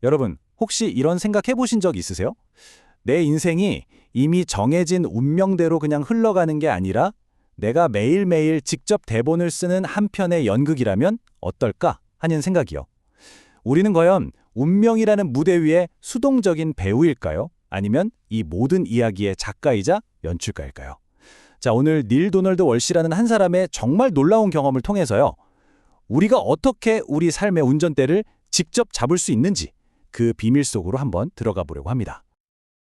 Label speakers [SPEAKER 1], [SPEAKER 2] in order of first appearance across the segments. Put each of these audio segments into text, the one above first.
[SPEAKER 1] 여러분, 혹시 이런 생각 해보신 적 있으세요? 내 인생이 이미 정해진 운명대로 그냥 흘러가는 게 아니라 내가 매일매일 직접 대본을 쓰는 한 편의 연극이라면 어떨까 하는 생각이요. 우리는 과연 운명이라는 무대 위에 수동적인 배우일까요? 아니면 이 모든 이야기의 작가이자 연출가일까요? 자, 오늘 닐 도널드 월시라는 한 사람의 정말 놀라운 경험을 통해서요. 우리가 어떻게 우리 삶의 운전대를 직접 잡을 수 있는지 그 비밀 속으로 한번 들어가 보려고 합니다.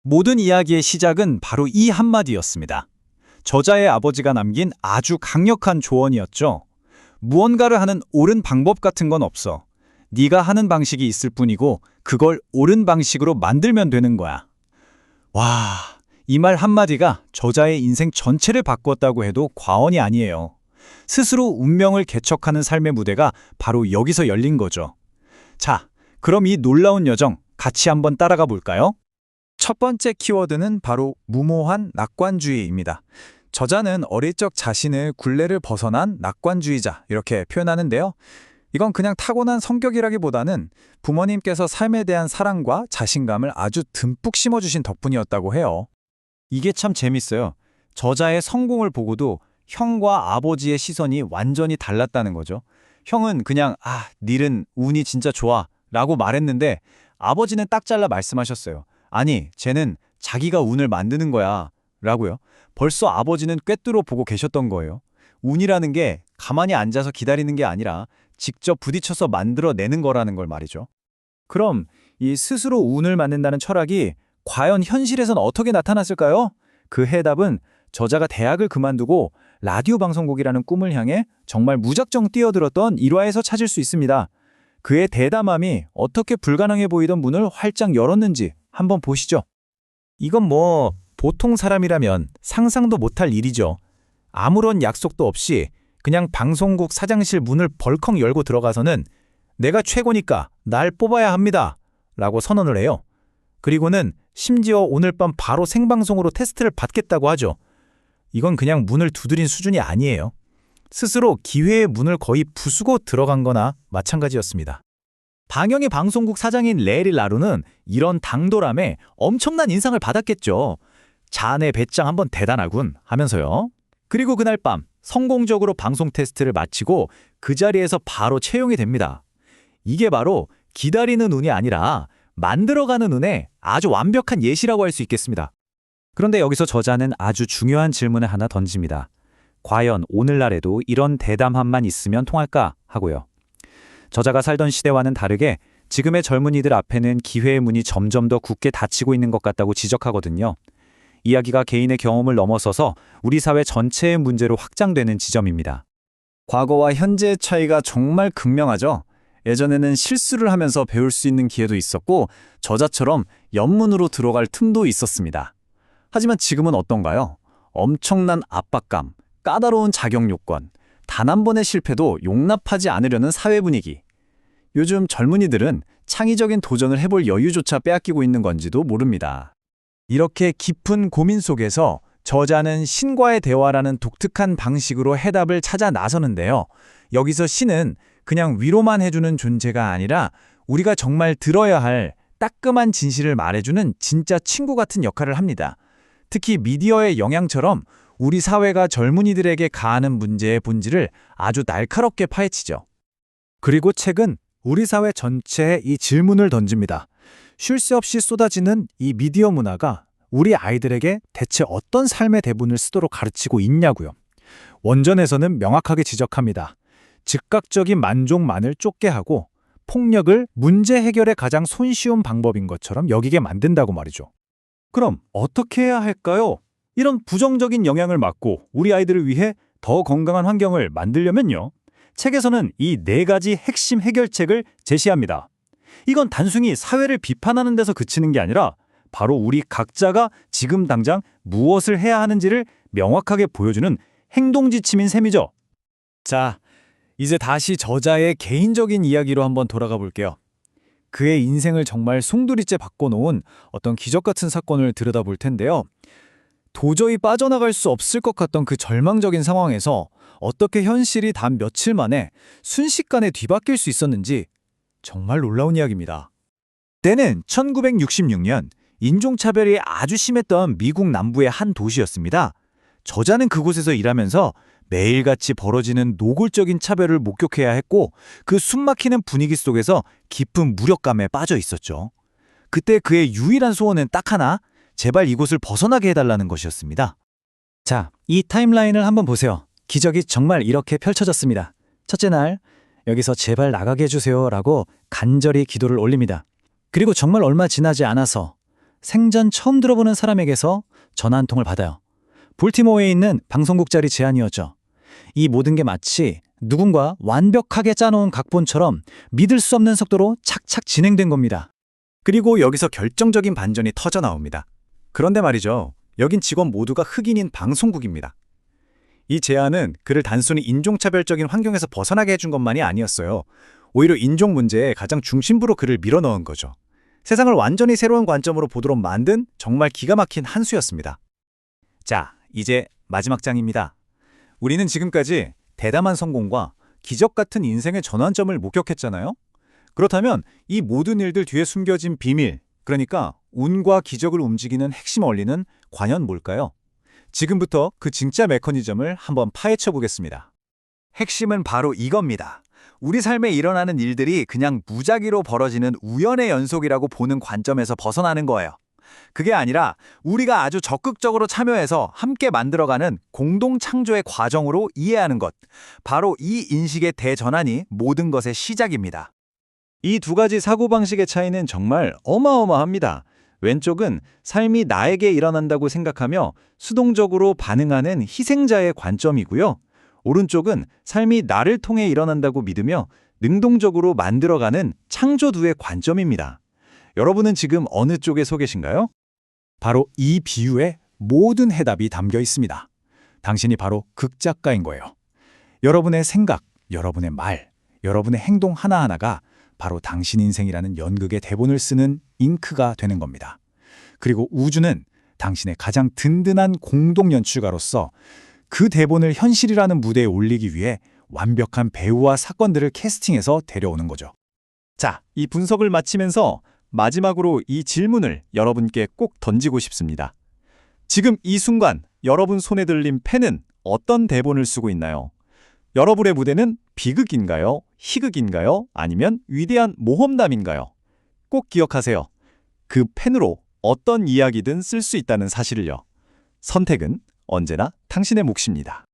[SPEAKER 2] 모든 이야기의 시작은 바로 이 한마디였습니다. 저자의 아버지가 남긴 아주 강력한 조언이었죠. 무언가를 하는 옳은 방법 같은 건 없어. 네가 하는 방식이 있을 뿐이고 그걸 옳은 방식으로 만들면 되는 거야. 와, 이 말 한마디가 저자의 인생 전체를 바꾸었다고 해도 과언이 아니에요. 스스로 운명을 개척하는 삶의 무대가 바로 여기서 열린 거죠. 자, 그럼 이 놀라운 여정 같이 한번 따라가 볼까요? 첫 번째 키워드는 바로 무모한 낙관주의입니다. 저자는 어릴 적 자신을 굴레를 벗어난 낙관주의자 이렇게 표현하는데요. 이건 그냥 타고난 성격이라기보다는 부모님께서 삶에 대한 사랑과 자신감을 아주 듬뿍 심어주신 덕분이었다고 해요. 이게 참 재밌어요. 저자의 성공을 보고도 형과 아버지의 시선이 완전히 달랐다는 거죠. 형은 그냥 닐은 운이 진짜 좋아 라고 말했는데 아버지는 딱 잘라 말씀하셨어요. 아니, 쟤는 자기가 운을 만드는 거야 라고요. 벌써 아버지는 꿰뚫어 보고 계셨던 거예요. 운이라는 게 가만히 앉아서 기다리는 게 아니라 직접 부딪혀서 만들어내는 거라는 걸 말이죠. 그럼 이 스스로 운을 만든다는 철학이 과연 현실에선 어떻게 나타났을까요? 그 해답은 저자가 대학을 그만두고 라디오 방송국이라는 꿈을 향해 정말 무작정 뛰어들었던 일화에서 찾을 수 있습니다. 그의 대담함이 어떻게 불가능해 보이던 문을 활짝 열었는지 한번 보시죠. 이건 보통 사람이라면 상상도 못할 일이죠. 아무런 약속도 없이 그냥 방송국 사장실 문을 벌컥 열고 들어가서는 내가 최고니까 날 뽑아야 합니다 라고 선언을 해요. 그리고는 심지어 오늘 밤 바로 생방송으로 테스트를 받겠다고 하죠. 이건 그냥 문을 두드린 수준이 아니에요. 스스로 기회의 문을 거의 부수고 들어간 거나 마찬가지였습니다. 방영의 방송국 사장인 레리 라루는 이런 당돌함에 엄청난 인상을 받았겠죠. 자네 배짱 한번 대단하군 하면서요. 그리고 그날 밤 성공적으로 방송 테스트를 마치고 그 자리에서 바로 채용이 됩니다. 이게 바로 기다리는 운이 아니라 만들어가는 운의 아주 완벽한 예시라고 할 수 있겠습니다. 그런데 여기서 저자는 아주 중요한 질문을 하나 던집니다. 과연 오늘날에도 이런 대담함만 있으면 통할까 하고요. 저자가 살던 시대와는 다르게 지금의 젊은이들 앞에는 기회의 문이 점점 더 굳게 닫히고 있는 것 같다고 지적하거든요. 이야기가 개인의 경험을 넘어서서 우리 사회 전체의 문제로 확장되는 지점입니다. 과거와 현재의 차이가 정말 극명하죠. 예전에는 실수를 하면서 배울 수 있는 기회도 있었고 저자처럼 연문으로 들어갈 틈도 있었습니다. 하지만 지금은 어떤가요? 엄청난 압박감, 까다로운 자격 요건, 단 한 번의 실패도 용납하지 않으려는 사회 분위기. 요즘 젊은이들은 창의적인 도전을 해볼 여유조차 빼앗기고 있는 건지도 모릅니다. 이렇게 깊은 고민 속에서 저자는 신과의 대화라는 독특한 방식으로 해답을 찾아 나서는데요. 여기서 신은 그냥 위로만 해주는 존재가 아니라 우리가 정말 들어야 할 따끔한 진실을 말해주는 진짜 친구 같은 역할을 합니다. 특히 미디어의 영향처럼 우리 사회가 젊은이들에게 가하는 문제의 본질을 아주 날카롭게 파헤치죠. 그리고 책은 우리 사회 전체에 이 질문을 던집니다. 쉴 새 없이 쏟아지는 이 미디어 문화가 우리 아이들에게 대체 어떤 삶의 대본을 쓰도록 가르치고 있냐고요. 원전에서는 명확하게 지적합니다. 즉각적인 만족만을 쫓게 하고 폭력을 문제 해결의 가장 손쉬운 방법인 것처럼 여기게 만든다고 말이죠. 그럼 어떻게 해야 할까요? 이런 부정적인 영향을 막고 우리 아이들을 위해 더 건강한 환경을 만들려면요. 책에서는 이 4가지 핵심 해결책을 제시합니다. 이건 단순히 사회를 비판하는 데서 그치는 게 아니라 바로 우리 각자가 지금 당장 무엇을 해야 하는지를 명확하게 보여주는 행동지침인 셈이죠. 자, 이제 다시 저자의 개인적인 이야기로 한번 돌아가 볼게요. 그의 인생을 정말 송두리째 바꿔놓은 어떤 기적 같은 사건을 들여다볼 텐데요. 도저히 빠져나갈 수 없을 것 같던 그 절망적인 상황에서 어떻게 현실이 단 며칠 만에 순식간에 뒤바뀔 수 있었는지 정말 놀라운 이야기입니다. 때는 1966년 인종차별이 아주 심했던 미국 남부의 한 도시였습니다. 저자는 그곳에서 일하면서 매일같이 벌어지는 노골적인 차별을 목격해야 했고 그 숨막히는 분위기 속에서 깊은 무력감에 빠져 있었죠. 그때 그의 유일한 소원은 딱 하나, 제발 이곳을 벗어나게 해달라는 것이었습니다. 자, 이 타임라인을 한번 보세요. 기적이 정말 이렇게 펼쳐졌습니다. 첫째 날, 여기서 제발 나가게 해주세요 라고 간절히 기도를 올립니다. 그리고 정말 얼마 지나지 않아서 생전 처음 들어보는 사람에게서 전화 한 통을 받아요. 볼티모어에 있는 방송국 자리 제안이었죠. 이 모든 게 마치 누군가 완벽하게 짜놓은 각본처럼 믿을 수 없는 속도로 착착 진행된 겁니다. 그리고 여기서 결정적인 반전이 터져 나옵니다. 그런데 말이죠. 여긴 직원 모두가 흑인인 방송국입니다. 이 제안은 그를 단순히 인종차별적인 환경에서 벗어나게 해준 것만이 아니었어요. 오히려 인종 문제의 가장 중심부로 그를 밀어넣은 거죠. 세상을 완전히 새로운 관점으로 보도록 만든 정말 기가 막힌 한 수였습니다. 자, 이제 마지막 장입니다. 우리는 지금까지 대담한 성공과 기적 같은 인생의 전환점을 목격했잖아요. 그렇다면 이 모든 일들 뒤에 숨겨진 비밀, 그러니까 운과 기적을 움직이는 핵심 원리는 과연 뭘까요? 지금부터 그 진짜 메커니즘을 한번 파헤쳐 보겠습니다. 핵심은 바로 이겁니다. 우리 삶에 일어나는 일들이 그냥 무작위로 벌어지는 우연의 연속이라고 보는 관점에서 벗어나는 거예요. 그게 아니라 우리가 아주 적극적으로 참여해서 함께 만들어가는 공동 창조의 과정으로 이해하는 것. 바로 이 인식의 대전환이 모든 것의 시작입니다. 이 두 가지 사고방식의 차이는 정말 어마어마합니다. 왼쪽은 삶이 나에게 일어난다고 생각하며 수동적으로 반응하는 희생자의 관점이고요. 오른쪽은 삶이 나를 통해 일어난다고 믿으며 능동적으로 만들어가는 창조주의 관점입니다. 여러분은 지금 어느 쪽에 서 계신가요? 바로 이 비유에 모든 해답이 담겨 있습니다. 당신이 바로 극작가인 거예요. 여러분의 생각, 여러분의 말, 여러분의 행동 하나하나가 바로 당신 인생이라는 연극의 대본을 쓰는 잉크가 되는 겁니다. 그리고 우주는 당신의 가장 든든한 공동 연출가로서 그 대본을 현실이라는 무대에 올리기 위해 완벽한 배우와 사건들을 캐스팅해서 데려오는 거죠. 자, 이 분석을 마치면서 마지막으로 이 질문을 여러분께 꼭 던지고 싶습니다. 지금 이 순간 여러분 손에 들린 펜은 어떤 대본을 쓰고 있나요? 여러분의 무대는 비극인가요? 희극인가요? 아니면 위대한 모험담인가요? 꼭 기억하세요. 그 펜으로 어떤 이야기든 쓸 수 있다는 사실을요. 선택은 언제나 당신의 몫입니다.